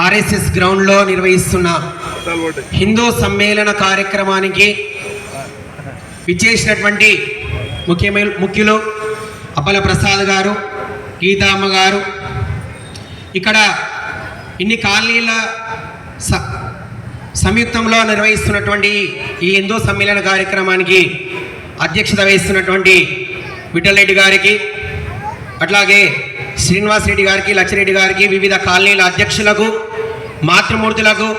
RSS గ్రౌండ్లో నిర్వహిస్తున్న హిందూ సమ్మేళన కార్యక్రమానికి విచ్చేసినటువంటి ముఖ్యులు అప్పల ప్రసాద్ గారు, గీతామ్మ గారు, ఇక్కడ ఇన్ని కాలనీల సంయుక్తంలో నిర్వహిస్తున్నటువంటి ఈ హిందూ సమ్మేళన కార్యక్రమానికి అధ్యక్షత వహిస్తున్నటువంటి విఠల్ రెడ్డి గారికి, అట్లాగే శ్రీనివాస్ రెడ్డి గారికి, లచ్చిరెడ్డి గారికి, వివిధ కాలనీల అధ్యక్షులకు, మాతృమూర్తులకు,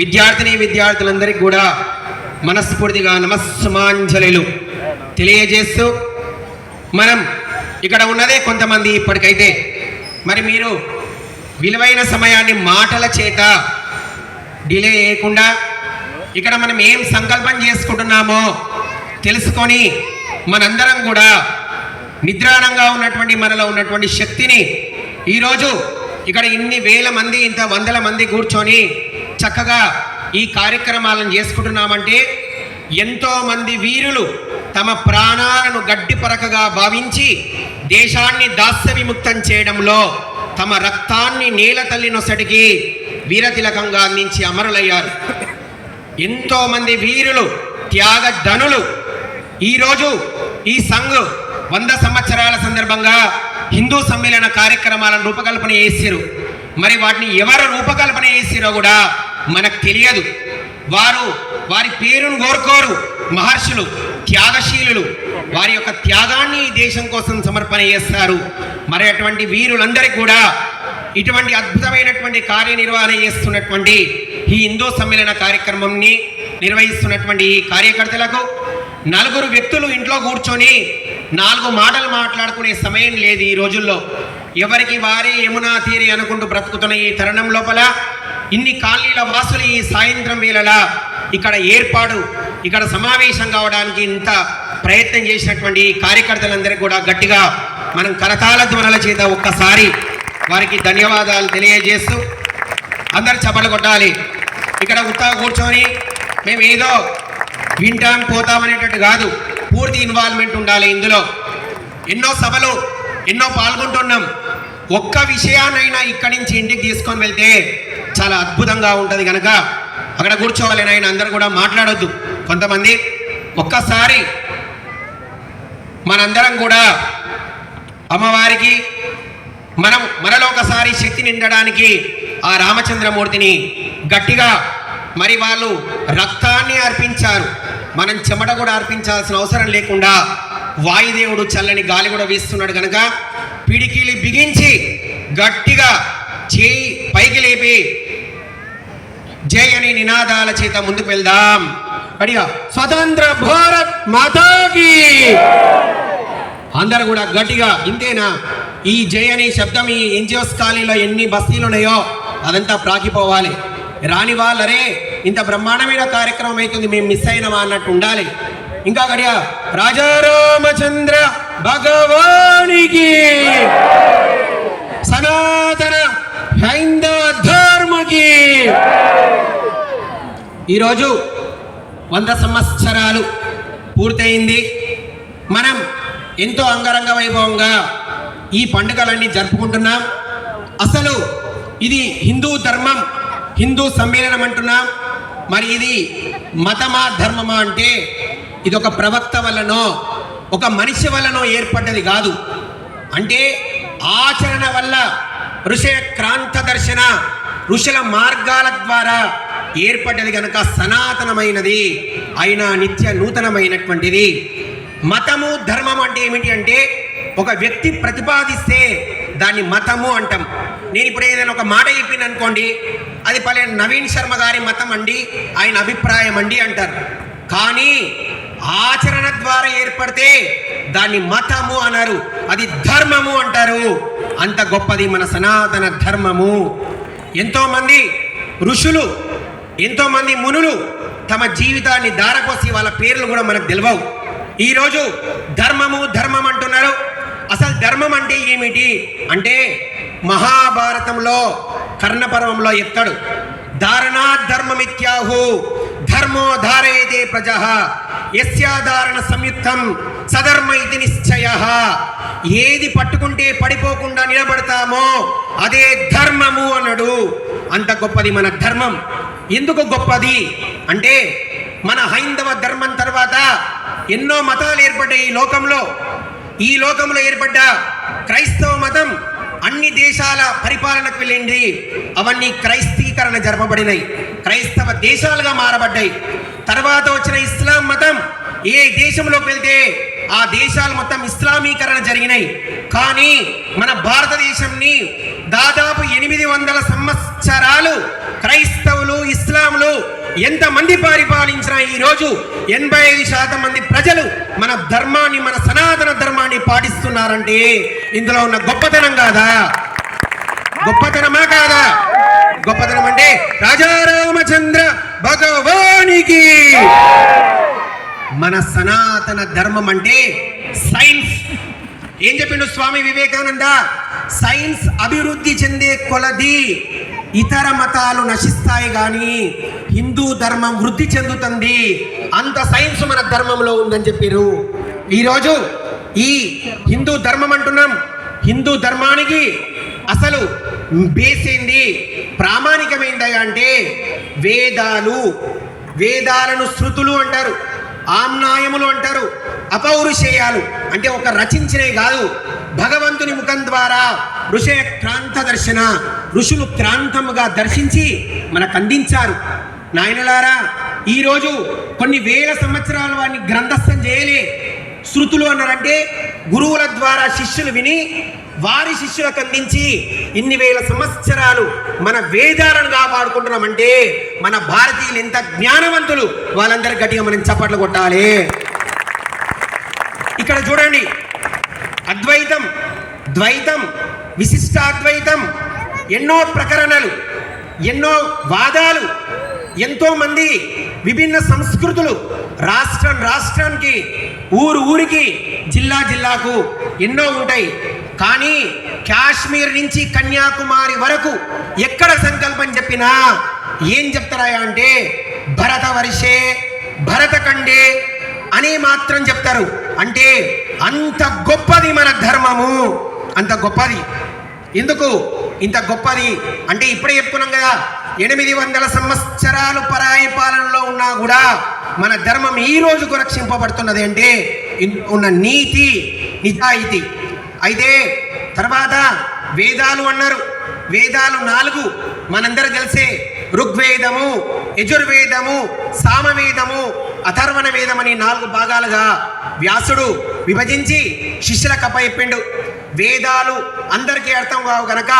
విద్యార్థులందరికీ కూడా మనస్ఫూర్తిగా నమస్సుమాంజలిలు తెలియజేస్తూ, మనం ఇక్కడ ఉన్నదే కొంతమంది ఇప్పటికైతే, మరి మీరు విలువైన సమయాన్ని మాటల చేత డిలే చేయకుండా ఇక్కడ మనం ఏం సంకల్పం చేసుకుంటున్నామో తెలుసుకొని మనందరం కూడా నిద్రాణంగా ఉన్నటువంటి మనలో ఉన్నటువంటి శక్తిని ఈరోజు ఇక్కడ ఇన్ని వేల మంది, ఇంత వందల మంది కూర్చొని చక్కగా ఈ కార్యక్రమాలను చేసుకుంటున్నామంటే ఎంతోమంది వీరులు తమ ప్రాణాలను గడ్డిపరకగా భావించి దేశాన్ని దాస్య విముక్తం చేయడంలో తమ రక్తాన్ని నేల తల్లి నొసటికి వీరతిలకంగా అందించి అమరులయ్యారు. ఎంతోమంది వీరులు, త్యాగధనులు ఈరోజు ఈ సంఘ్ 100 సంవత్సరాల సందర్భంగా హిందూ సమ్మేళన కార్యక్రమాలను రూపకల్పన చేసిరు. మరి వాటిని ఎవరు రూపకల్పన చేసిరో కూడా మనకు తెలియదు. వారి పేరును కోరుకోరు. మహర్షులు, త్యాగశీలులు, వారి యొక్క త్యాగాన్ని ఈ దేశం కోసం సమర్పణ చేస్తారు. మరి అటువంటి వీరులందరికీ కూడా ఇటువంటి అద్భుతమైనటువంటి కార్యనిర్వహణ చేస్తున్నటువంటి ఈ హిందూ సమ్మేళన కార్యక్రమంని నిర్వహిస్తున్నటువంటి ఈ కార్యకర్తలకు, నలుగురు వ్యక్తులు ఇంట్లో కూర్చొని 4 మాటలు మాట్లాడుకునే సమయం లేదు ఈ రోజుల్లో. ఎవరికి వారే యమునా తీరి అనుకుంటూ బ్రతుకుతున్న ఈ తరుణం లోపల ఇన్ని కాలనీల వాసులు ఈ సాయంత్రం వేళలా ఇక్కడ సమావేశం కావడానికి ఇంత ప్రయత్నం చేసినటువంటి కార్యకర్తలందరికీ కూడా గట్టిగా మనం కరతాళ ధ్వనుల చేత ఒక్కసారి వారికి ధన్యవాదాలు తెలియజేస్తూ అందరు చప్పట్లు కొట్టాలి. ఇక్కడ ఉత్తా కూర్చొని మేము ఏదో వింటాం పోతామనేటట్టు కాదు, పూర్తి ఇన్వాల్వ్మెంట్ ఉండాలి. ఇందులో ఎన్నో సభలు ఎన్నో పాల్గొంటున్నాం. ఒక్క విషయాన్నైనా ఇక్కడి నుంచి ఇంటికి తీసుకొని వెళ్తే చాలా అద్భుతంగా ఉంటుంది కనుక అక్కడ కూర్చోవాలి. నాయన అందరూ కూడా మాట్లాడొద్దు. కొంతమంది ఒక్కసారి మనందరం కూడా అమ్మవారికి మనలో ఒకసారి శక్తి నిండడానికి ఆ రామచంద్రమూర్తిని గట్టిగా, మరి వాళ్ళు రక్తాన్ని అర్పించారు, మనం చెమట కూడా అర్పించాల్సిన అవసరం లేకుండా వాయుదేవుడు చల్లని గాలి కూడా వీస్తున్నాడు కనుక పిడికిలి బిగించి గట్టిగా చేయి పైకి లేపి జై అని నినాదాల చేత ముందుకు వెళ్దాం. అడిగా స్వతంత్ర భారత్ మాతాకి. అందరూ కూడా గట్టిగా ఇంతేనా? ఈ జై అని శబ్దం ఈ ఎన్జిఓస్ కాలనీలో ఎన్ని బస్తీలు ఉన్నాయో అదంతా ప్రాకిపోవాలి. రాని వాళ్ళరే ఇంత బ్రహ్మాండమైన కార్యక్రమం అవుతుంది, మేము మిస్ అయినవా అన్నట్టు ఉండాలి. ఇంకా గడియా రాజారామచంద్ర భగవానికి, సనాతన హైందవ ధర్మకి. ఈరోజు 100 సంవత్సరాలు పూర్తయింది. మనం ఎంతో అంగరంగ వైభవంగా ఈ పండుగలన్నీ జరుపుకుంటున్నాం. అసలు ఇది హిందూ ధర్మం, హిందూ సమ్మేళనం అంటున్నాం. మరి ఇది మతమా ధర్మమా అంటే ఇది ఒక ప్రవక్త వల్లనో ఒక మనిషి వల్లనో ఏర్పడ్డది కాదు. అంటే ఆచరణ వల్ల ఋషయ క్రాంత దర్శన, ఋషుల మార్గాల ద్వారా ఏర్పడ్డది కనుక సనాతనమైనది, అయినా నిత్య నూతనమైనటువంటిది. మతము ధర్మం అంటే ఏమిటి అంటే ఒక వ్యక్తి ప్రతిపాదిస్తే దాన్ని మతము అంటాం. నేను ఇప్పుడు ఏదైనా ఒక మాట చెప్పిన అనుకోండి, అది పలానా నవీన్ శర్మ గారి మతం అండి, ఆయన అభిప్రాయం అండి అంటారు. కానీ ఆచరణ ద్వారా ఏర్పడితే దాన్ని మతము అనరు, అది ధర్మము అంటారు. అంత గొప్పది మన సనాతన ధర్మము. ఎంతోమంది ఋషులు, ఎంతోమంది మునులు తమ జీవితాన్ని దారపోసి వాళ్ళ పేర్లు కూడా మనకు తెలియవు. ఈరోజు ధర్మం అంటున్నారు. అసలు ధర్మం అంటే ఏమిటి అంటే మహాభారతంలో కర్ణపర్వంలో ఎత్తాడు. ధారణాత్ ధర్మమిత్యాహు ధర్మో ధారయతే ప్రజః యస్యాధారణ సంయుక్తం సధర్మ ఇది నిశ్చయః. ఏది పట్టుకుంటే పడిపోకుండా నిలబడతామో అదే ధర్మము అన్నాడు. అంత గొప్పది మన ధర్మం. ఎందుకు గొప్పది అంటే మన హైందవ ధర్మం తర్వాత ఎన్నో మతాలు ఏర్పడ్డాయి ఈ లోకంలో ఏర్పడ్డ క్రైస్తవ మతం అన్ని దేశాల పరిపాలనకు వెళ్ళింది. అవన్నీ క్రైస్తీకరణ జరపబడినాయి, క్రైస్తవ దేశాలుగా మారబడ్డాయి. తర్వాత వచ్చిన ఇస్లాం మతం ఏ దేశంలోకి వెళ్తే ఆ దేశాలు మొత్తం ఇస్లామీకరణ జరిగినాయి. కానీ మన భారతదేశంని దాదాపు 800 సంవత్సరాలు క్రైస్తవులు ఇస్లాంలు ఎంతమంది పరిపాలించినా ఈరోజు 85% మంది ప్రజలు మన ధర్మాన్ని, మన సనాతన ధర్మాన్ని పాటిస్తున్నారంటే ఇందులో ఉన్న గొప్పతనం కాదా? గొప్పతనమా కాదా? గొప్పతనం అంటే రాజారామచంద్ర భగవానికి. మన సనాతన ధర్మం అంటే సైన్స్. ఏం చెప్పిండు స్వామి వివేకానంద? సైన్స్ అభివృద్ధి చెందే కొలది ఇతర మతాలు నశిస్తాయి కానీ హిందూ ధర్మం వృద్ధి చెందుతుంది. అంత సైన్స్ మన ధర్మంలో ఉందని చెప్పారు. ఈరోజు ఈ హిందూ ధర్మం అంటున్నాం. హిందూ ధర్మానికి అసలు బేస్ ఏంది, ప్రామాణికమైంది అంటే వేదాలను శృతులు అంటారు, ఆమ్నాయములు అంటారు, అపౌరుషేయాలు అంటే ఒక రచించినవి కాదు, భగవంతుని ముఖం ద్వారా ఋషయ క్రాంత దర్శన, ఋషులు క్రాంతముగా దర్శించి మనకు అందించారు. నాయనలారా, ఈరోజు కొన్ని వేల సంవత్సరాలు వారిని గ్రంథస్థం చేయలే. శృతులు అన్నారంటే గురువుల ద్వారా శిష్యులు విని వారి శిష్యులకు అందించి ఇన్ని వేల సంవత్సరాలు మన వేదాలను కాపాడుకుంటున్నామంటే మన భారతీయులు ఎంత జ్ఞానవంతులు. వాళ్ళందరూ గట్టిగా మనం చప్పట్లు కొట్టాలి. ఇక్కడ చూడండి, అద్వైతం, ద్వైతం, విశిష్టాద్వైతం, ఎన్నో ప్రకరణలు, ఎన్నో వాదాలు, ఎంతో మంది విభిన్న సంస్కృతులు, రాష్ట్రానికి, ఊరికి, జిల్లాకు ఎన్నో ఉంటాయి. కానీ కాశ్మీర్ నుంచి కన్యాకుమారి వరకు ఎక్కడ సంకల్పం చెప్పినా ఏం చెప్తారా అంటే భరతవర్షే భరతఖండే అని మాత్రం చెప్తారు. అంటే అంత గొప్పది మన ధర్మము, అంత గొప్పది. ఎందుకు ఇంత గొప్పది అంటే ఇప్పుడే చెప్పుకున్నాం కదా, 800 సంవత్సరాలు పరాయి పాలనలో ఉన్నా కూడా మన ధర్మం ఈ రోజుకు రక్షింపబడుతున్నది అంటే ఉన్న నీతి, నిజాయితీ. అయితే తర్వాత వేదాలు అన్నారు. వేదాలు 4 మనందరూ తెలిసే ఋగ్వేదము, యజుర్వేదము, సామవేదము, అథర్వణ వేదం అని 4 భాగాలుగా వ్యాసుడు విభజించి శిష్యులకు అప్పచెప్పిండు. వేదాలు అందరికీ అర్థం కావు కనుక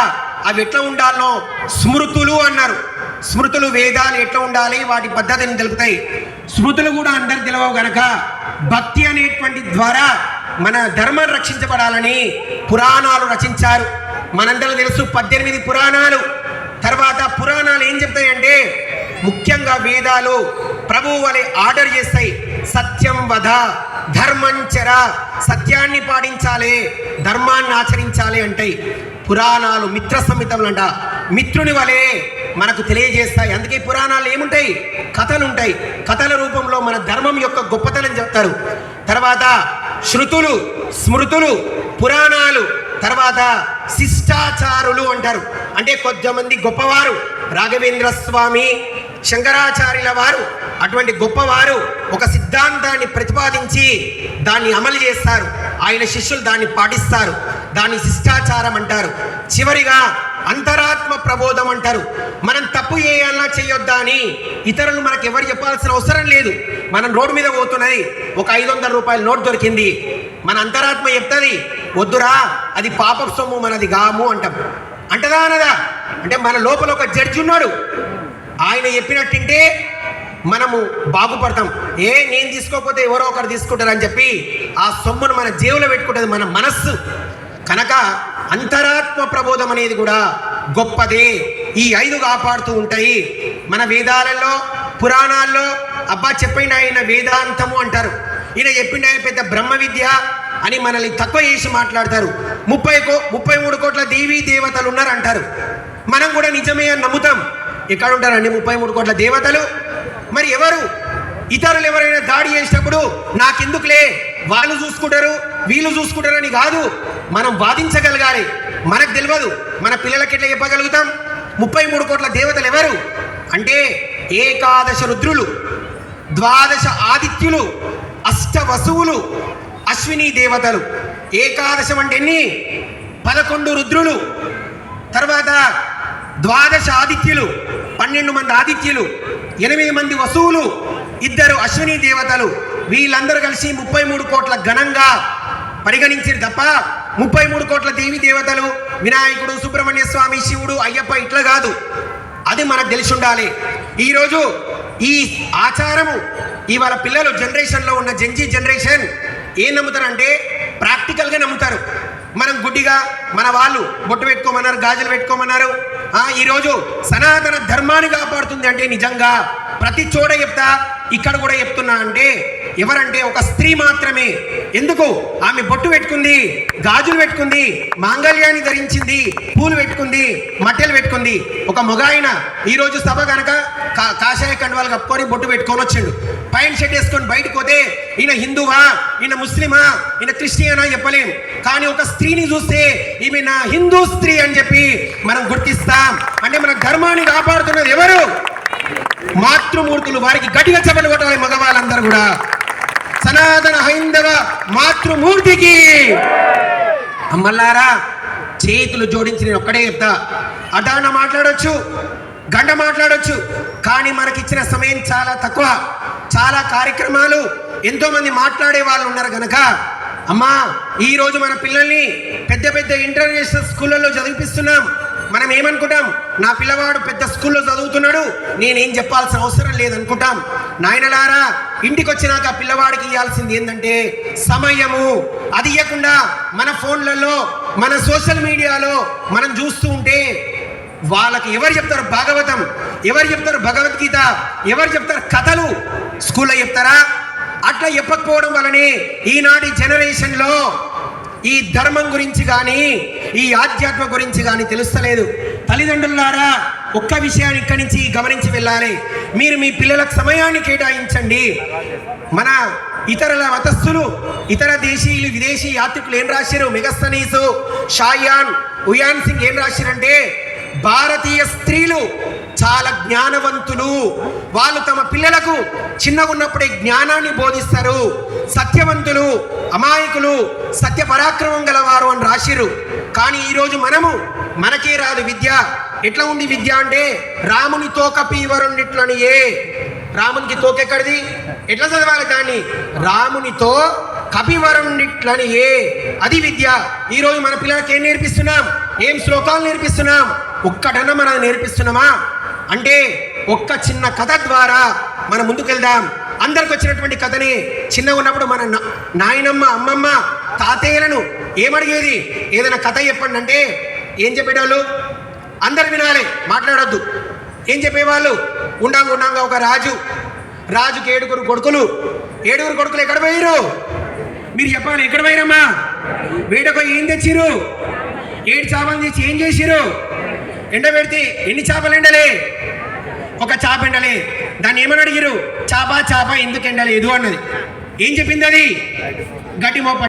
అవి ఎట్లా ఉండాలో స్మృతులు అన్నారు. స్మృతులు వేదాలు ఎట్లా ఉండాలి, వాటి పద్ధతిని తెలుపుతాయి. స్మృతులు కూడా అందరికి తెలియవు కనుక భక్తి అనేటువంటి ద్వారా మన ధర్మం రక్షించబడాలని పురాణాలు రచించారు. మనందరూ తెలుసు 18 పురాణాలు. తర్వాత పురాణాలు ఏం చెప్తాయంటే ముఖ్యంగా వేదాలు ప్రభువు వలె ఆర్డర్ చేస్తాయి. సత్యం వద, ధర్మం చర, సత్యాన్ని పాటించాలి, ధర్మాన్ని ఆచరించాలి అంటాయి. పురాణాలు మిత్ర సంహితములు అంట, మిత్రుని వలె మనకు తెలియజేస్తాయి. అందుకే పురాణాలు ఏముంటాయి, కథలు ఉంటాయి. కథల రూపంలో మన ధర్మం యొక్క గొప్పతనం చెప్తారు. తర్వాత శృతులు, స్మృతులు, పురాణాలు, తర్వాత శిష్టాచారులు అంటారు. అంటే కొంతమంది గొప్పవారు, రాఘవేంద్ర స్వామి, శంకరాచార్యుల వారు అటువంటి గొప్పవారు ఒక సిద్ధాంతాన్ని ప్రతిపాదించి దాన్ని అమలు చేస్తారు. ఆయన శిష్యులు దాన్ని పాటిస్తారు. దాన్ని శిష్టాచారం అంటారు. చివరిగా అంతరాత్మ ప్రబోధం అంటారు. మనం తప్పు చేయాలా చేయొద్దా అని ఇతరులు మనకు ఎవరు చెప్పాల్సిన అవసరం లేదు. మనం రోడ్డు మీద పోతున్నది, ఒక 500 రూపాయల నోట్ దొరికింది, మన అంతరాత్మ చెప్తుంది వద్దురా, అది పాప సొమ్ము, మనది గాము అంటాం. అంటదా అనదా? అంటే మన లోపల ఒక జడ్జి ఉన్నాడు, ఆయన చెప్పినట్టుంటే మనము బాగుపడతాం. నేను తీసుకోకపోతే ఎవరో ఒకరు తీసుకుంటారని చెప్పి ఆ సొమ్మును మన జేబులో పెట్టుకుంటుంది మన మనస్సు. కనుక అంతరాత్మ ప్రబోధం అనేది కూడా గొప్పదే. ఈ 5 కాపాడుతూ ఉంటాయి. మన వేదాలలో, పురాణాల్లో అబ్బా చెప్పిండు ఆయన వేదాంతము అంటారు, ఈయన చెప్పిండు ఆయన పెద్ద బ్రహ్మ విద్య అని మనల్ని తక్కువ చేసి మాట్లాడతారు. 33 కోట్ల దేవీ దేవతలు ఉన్నారు అంటారు. మనం కూడా నిజమే అని నమ్ముతాం. ఎక్కడ ఉంటారండి 33 కోట్ల దేవతలు? మరి ఎవరు? ఇతరులు ఎవరైనా దాడి చేసినప్పుడు నాకెందుకులే, వాళ్ళు చూసుకుంటారు, వీళ్ళు చూసుకుంటారని కాదు, మనం వాదించగలగాలి. మనకు తెలియదు, మన పిల్లలకి ఎట్లా చెప్పగలుగుతాం? 33 కోట్ల దేవతలు ఎవరు అంటే ఏకాదశ రుద్రులు, ద్వాదశ ఆదిత్యులు, అష్ట వసువులు, అశ్విని దేవతలు. ఏకాదశం అంటే ఎన్ని? 11 రుద్రులు, తర్వాత ద్వాదశ ఆదిత్యులు 12 మంది ఆదిత్యులు, 8 మంది వసువులు, 2 అశ్విని దేవతలు. వీళ్ళందరూ కలిసి 33 కోట్ల ఘనంగా పరిగణించారు తప్ప 33 కోట్ల దేవి దేవతలు, వినాయకుడు, సుబ్రహ్మణ్య స్వామి, శివుడు, అయ్యప్ప ఇట్లా కాదు. అది మనకు తెలిసి ఉండాలి. ఈరోజు ఈ ఆచారము ఇవాళ పిల్లలు జనరేషన్లో ఉన్న జెన్జీ జనరేషన్ ఏం నమ్ముతారంటే ప్రాక్టికల్గా నమ్ముతారు. మనం గుడ్డిగా మన వాళ్ళు బొట్టు పెట్టుకోమన్నారు, గాజులు పెట్టుకోమన్నారు. ఈరోజు సనాతన ధర్మాన్ని కాపాడుతుంది అంటే నిజంగా ప్రతి చోట చెప్తా, ఇక్కడ కూడా చెప్తున్నా. అంటే ఎవరంటే ఒక స్త్రీ మాత్రమే. ఎందుకు? ఆమె బొట్టు పెట్టుకుంది, గాజులు పెట్టుకుంది, మాంగళ్యాన్ని ధరించింది, పూలు పెట్టుకుంది, మట్టెలు పెట్టుకుంది. ఒక మొగాయన ఈరోజు సభ కనుక కాషాయ కండువాలు కప్పుకొని బొట్టు పెట్టుకొని వచ్చిండు, పైన షర్ట్ వేసుకొని బయటకు పోతే ఈయన హిందువా, ఈయన ముస్లిమా, ఈయన క్రిస్టియనా చెప్పలేం. కానీ ఒక స్త్రీని చూస్తే ఈమె నా హిందూ స్త్రీ అని చెప్పి మనం గుర్తిస్తాం. అంటే మన ధర్మాన్ని కాపాడుతున్నది ఎవరు? మాతృమూర్తులు. వారికి గట్టిగా చప్పట్లు కొట్టాలి మగవాళ్ళందరూ కూడా. సనాతన హైందవ మాతృమూర్తికి అమ్మల్లారా చేతులు జోడించి నేను ఒక్కడే చెప్తా. అటాన మాట్లాడొచ్చు, గంట మాట్లాడొచ్చు, కానీ మనకిచ్చిన సమయం చాలా తక్కువ. చాలా కార్యక్రమాలు, ఎంతోమంది మాట్లాడే వాళ్ళు ఉన్నారు కనుక అమ్మా ఈరోజు మన పిల్లల్ని పెద్ద పెద్ద ఇంటర్నేషనల్ స్కూళ్ళల్లో చదివిపిస్తున్నాం. మనం ఏమనుకుంటాం? నా పిల్లవాడు పెద్ద స్కూల్లో చదువుతున్నాడు, నేనేం చెప్పాల్సిన అవసరం లేదనుకుంటాం. నాయనలారా, ఇంటికి వచ్చినాక పిల్లవాడికి ఇవ్వాల్సింది ఏంటంటే సమయము. అది ఇవ్వకుండా మన ఫోన్లలో, మన సోషల్ మీడియాలో మనం చూస్తూ ఉంటే వాళ్ళకి ఎవరు చెప్తారు భాగవతం, ఎవరు చెప్తారు భగవద్గీత, ఎవరు చెప్తారు కథలు? స్కూల్లో చెప్తారా? అట్లా చెప్పకపోవడం వల్లనే ఈనాటి జనరేషన్లో ఈ ధర్మం గురించి కానీ ఈ ఆధ్యాత్మ గురించి కానీ తెలుస్తలేదు. తల్లిదండ్రులారా, ఒక్క విషయాన్ని ఇక్కడి నుంచి గమనించి వెళ్ళాలి. మీరు మీ పిల్లలకు సమయాన్ని కేటాయించండి. మన ఇతరుల మతస్థులు, ఇతర దేశీయులు, విదేశీ యాత్రికులు ఏం రాశారు? మెగస్తనీసు, షాయాన్, ఉయాన్ సింగ్ ఏం రాశారంటే భారతీయ స్త్రీలు చాలా జ్ఞానవంతులు, వాళ్ళు తమ పిల్లలకు చిన్నగా ఉన్నప్పుడే జ్ఞానాన్ని బోధిస్తారు, సత్యవంతులు, అమాయకులు, సత్య పరాక్రమం గలవారు అని రాసిరు. కానీ ఈరోజు మనకే రాదు విద్య. ఎట్లా ఉంది విద్య అంటే రాముని తోక పీవరుండిట్లని. రామునికి తోక ఎక్కడిది? ఎట్లా చదవాలి దాన్ని? రామునితో కపివరుండిట్లని. అది విద్య. ఈరోజు మన పిల్లలకి ఏం నేర్పిస్తున్నాం? ఏం శ్లోకాలు నేర్పిస్తున్నాం? ఒక్కటన్నా మనం నేర్పిస్తున్నామా? అంటే ఒక్క చిన్న కథ ద్వారా మనం ముందుకెళ్దాం. అందరికి వచ్చినటువంటి కథని చిన్నగా ఉన్నప్పుడు మన నాయనమ్మ, అమ్మమ్మ, తాతయ్యలను ఏమడిగేది? ఏదైనా కథ చెప్పండి అంటే ఏం చెప్పేవాళ్ళు? అందరు వినాలి, మాట్లాడొద్దు. ఏం చెప్పేవాళ్ళు? ఉండంగా ఒక రాజుకి 7 కొడుకులు. 7 కొడుకులు ఎక్కడ పోయిరు? మీరు చెప్పాలి, ఎక్కడ పోయిరమ్మా? వేటకు ఏం తెచ్చిరు? 7 చేపలు తెచ్చి ఏం చేసిరు? ఎండబెడితే ఎన్ని చేపలు ఎండలే? ఒక చేప ఎండలే. దాన్ని ఏమని అడిగిరు? చేప ఎందుకు ఎండలేదు అన్నది. ఏం చెప్పింది అది? గడ్డి మోప